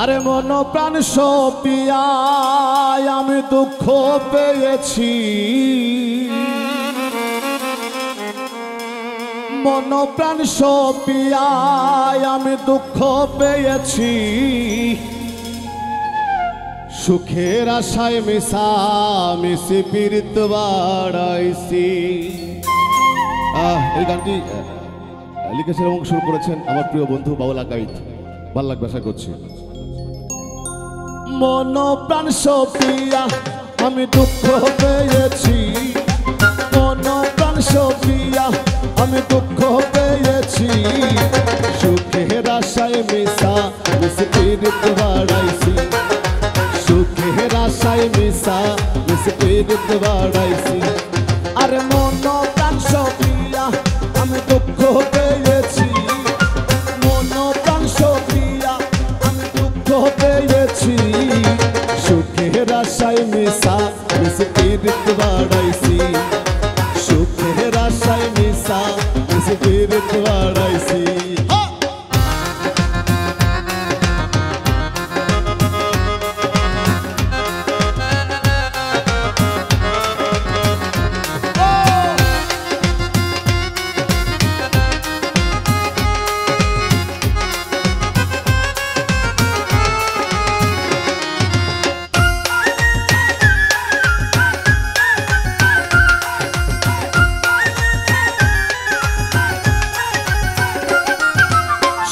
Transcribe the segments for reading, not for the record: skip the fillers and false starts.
আরে মন প্রাণ সপিয়ায় আমি দুঃখ পেয়েছি, মন প্রাণ সপিয়ায় আমি দুঃখ পেয়েছি, সুখের আশায় মিশা মিশি পীড়িত বাড়াইছি। এই গানটি লিখেছেন এবং শুরু করেছেন আমার প্রিয় বন্ধু বাউল আকাইত। ভালো লাগবে আশা করছি। মন প্রাণ সপিয়া আমি দুঃখ পেয়েছি, মন প্রাণ সপিয়া আমি দুঃখ পেয়েছি, সুখের আশায় মিশা মিশি পীড়িত বাড়াইছি, সুখের আশায় মিশা মিশি পীড়িত বাড়াইছি। আরে মন প্রাণ সপিয়া আমি দুঃখ পেয়েছি, মন প্রাণ সপিয়া আমি দুঃখ পেয়েছি, সুখের আশায় মিশা মিশি পীড়িত বাড়াইছি, সুখের আশায় মিশা মিশি পীড়িত বাড়াইছি।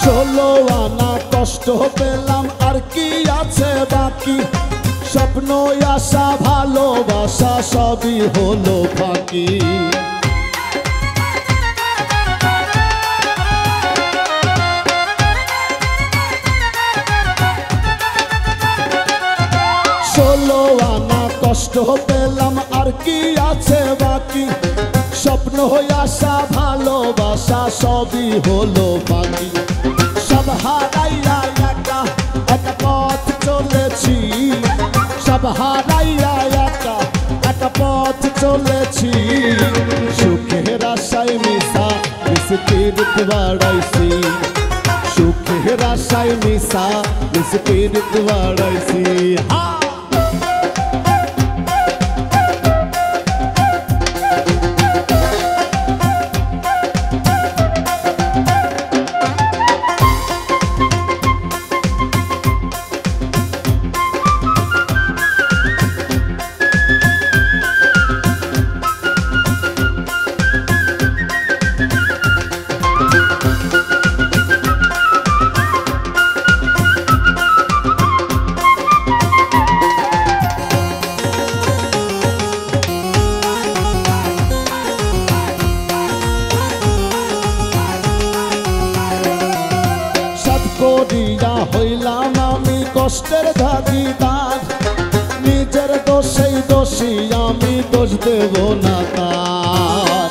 ষোলো আনা কষ্ট পেলাম আর কি আছে বাকি, স্বপ্ন আশা ভালোবাসা সবই হলো ফাঁকি। ষোলো আনা কষ্ট পেলাম আর কি আছে বাকি, স্বপ্ন আশা ভালোবাসা সবই হলো ফাঁকি। সব হারাইয়া একা একা পথ চলেছি, সব হারাইয়া একা একা পথ চলেছি, সুখের আশায় মিশা মিশি পীড়িত বাড়াইছি, সুখের আশায় মিশা মিশি পীড়িত বাড়াইছি। করিয়া হইলাম আমি কষ্টের ভাগিদার, নিজের দোষেই দোষী আমি দোষ দেব না তার।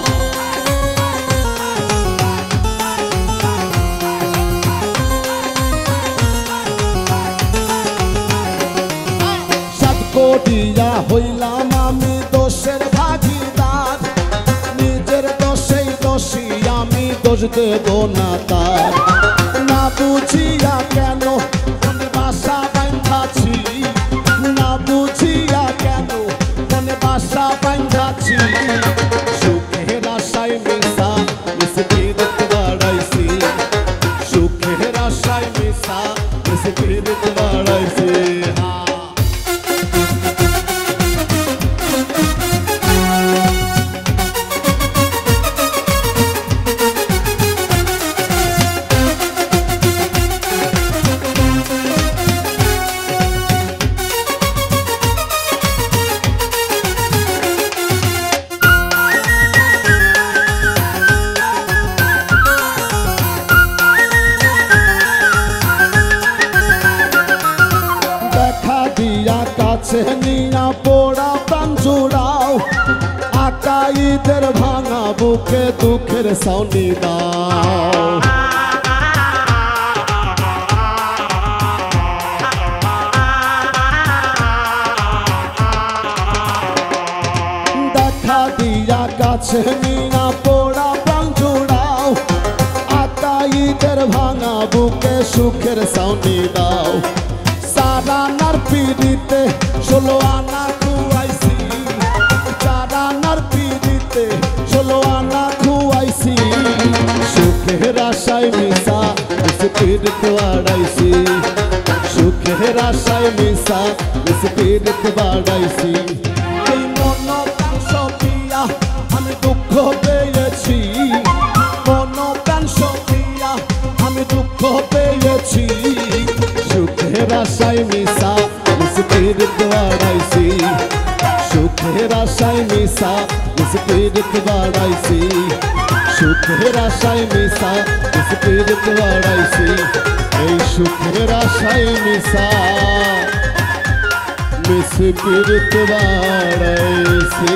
সাত করিয়া হইলাম আমি দোষের ভাগিদার, নিজের দোষেই দোষী আমি দোষ দেব না তার। না বুঝিয়া কেন মনে বাসা বাঁধাছি, না বুঝিয়া কেন মনে বাসা বাঁধাছি, সুখের আশায় মিশা মিশি পীড়িত বাড়াইছি, সুখের আশায় মিশা মিশি পীড়িত বাড়াইছি। কাছে নিয়া পোড়া প্রাণ জুড়াও, আকাইদের ভাঙা বুকে দুঃখের সাউনি দাও। দেখা দিয়া কাছে নিয়া পোড়া প্রাণ জুড়াও, আকাই ভাঙা বুকে সুখের সাউনি দাও সারানার পিড়িতে 16 আনা খুয়াইছি সারানার পিড়িতে 16 আনা খুয়াইছি সুখের আশায় মিশা বিস্পিরিত বাড়াইছি সুখের আশায় মিশা বিস্পিরিত বাড়াইছি এই মন প্রাণ সপিয়া আমি দুঃখ পেয়েছি মন প্রাণ সপিয়া আমি দুঃখ পেয়েছি সুখের আশায় মিশা বিস্পিরিত বাড়াইছি সুখের আশায় মিশা বিস্পিরিত বাড়াইছি সুখের আশায় মিশা বিস্পিরিত বাড়াইছি এই সুখের আশায় মিশা বিস্পিরিত বাড়াইছি